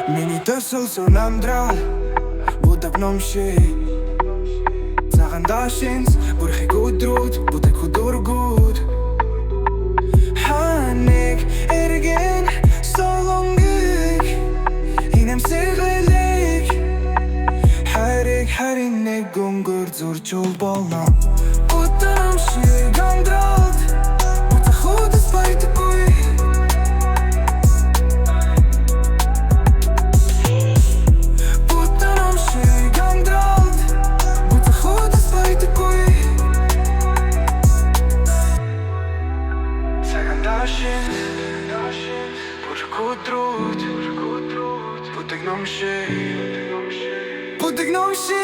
Миний төсөл амдрал будаг номши цагаандашинс бүрхийг өдрүүд будаг хөдөргүүд ханиг эргэн солонгыг инэмсэглэлэг хайрыг харин нэг өнгөр зурж болно будаг номшиг амдралд будаг хөдөс байдаггүй Путик номши